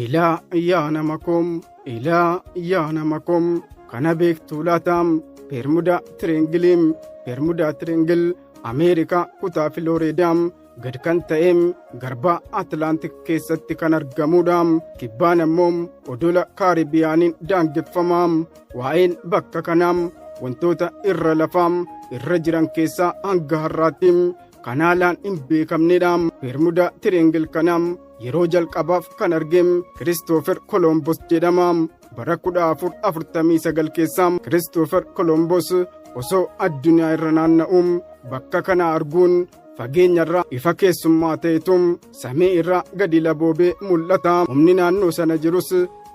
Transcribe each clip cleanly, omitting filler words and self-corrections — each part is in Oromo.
Ilaa ayyaana makoom, ilaa ayyaana makoom, kana beektuu laatam, Bermuda Triangle, Ameerikaa kutaa Filooreedaam, gad kan ta'eem garba Atlaantik keessatti kan argamuudhaam, kibbaan ammoo odola Kaaribiyaaniin daangeffamaam. Waa'een bakka kanaam wantoota irra lafaam irra jiran keessaa hanga har'aattiim kan haalaan hin beekamnedhaam. Bermuda Triangle kanaam yeroo jalqabaaf kan argeem Kiristoofer Kolombos jedhamaam. Bara 1449 keessaam Kiristoofer Kolombos osoo addunyaa irra naanna'uum bakka kana arguun fageenyarraa ifa keessummaa ta'etum samii irraa gadi laboobee mul'ata. Humni naannoo sana jirus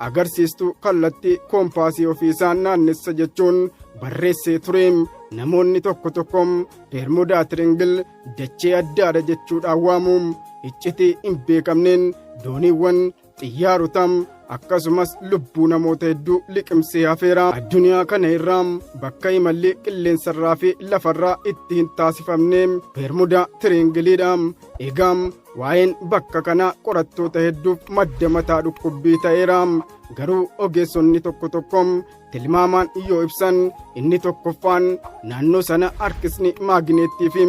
agarsiistuu kallattii koompaasii ofiisaan naannessa jechuun barreessee tureem. Namoonni tokko tokkoom Bermuda Triangle dachee addaadha jechuudhaan waamuum. Iccitii hin beekamneen dooniiwwan xiyyaarotaam akkasumas lubbuu namoota hedduu liqimsee hafeera. Addunyaa kana irraa bakka imalli qilleensarraa fi lafarraa itti hin taasifamne Bermuda Triangleedha. Egaam waa'een bakka kanaa qorattoota hedduuf madda mataa dhukkubbii ta'eera. Garuu ogeessonni tokko tokkoom tilmaamaan yoo ibsan inni tokkoffaan naannoo sana harkisni maagineettii fi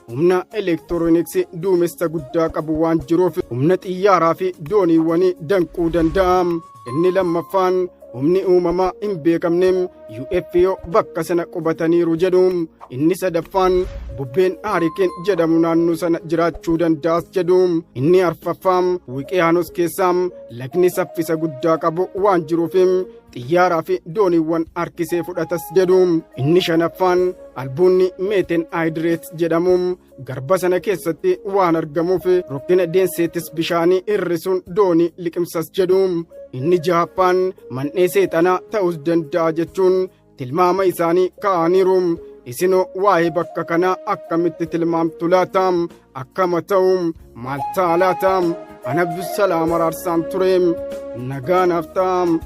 humna elektirooniksii duumessa guddaa qabu waan jiruuf humna xiyyaaraa fi dooniiwwanii danquu danda'a. Inni lammaffaan humni uumamaa hin beekamneem UFO bakka sana qubataniiru jedhu. Inni sadaffaan bubbeen haarikeen jedhamu naannoo sana jiraachuu danda'as jedhu. Inni arfaffaan Wuqiyaanos keessaam lagni saffisa guddaa qabu waan jiruuf xiyyaaraa fi dooniiwwan harkisee fudhatas jedhu. Inni shanaffaan albuunni meeten haayidireet jedhamuun garba sana keessatti waan argamuuf rokkina deenseetis bishaanii hir'isuun doonii liqimsas jedhu. Inni jahaffaan man'ee seexanaa ta'us danda'a jechuun tilmaama isaanii kaa'aniiru. Isinoo waa'ee bakka kanaa akkamitti tilmaamtu laataam? Akkama ta'uum maal ta'a laataam? Ana Abdusalaam Araarsaan tureem nagaan haftaam.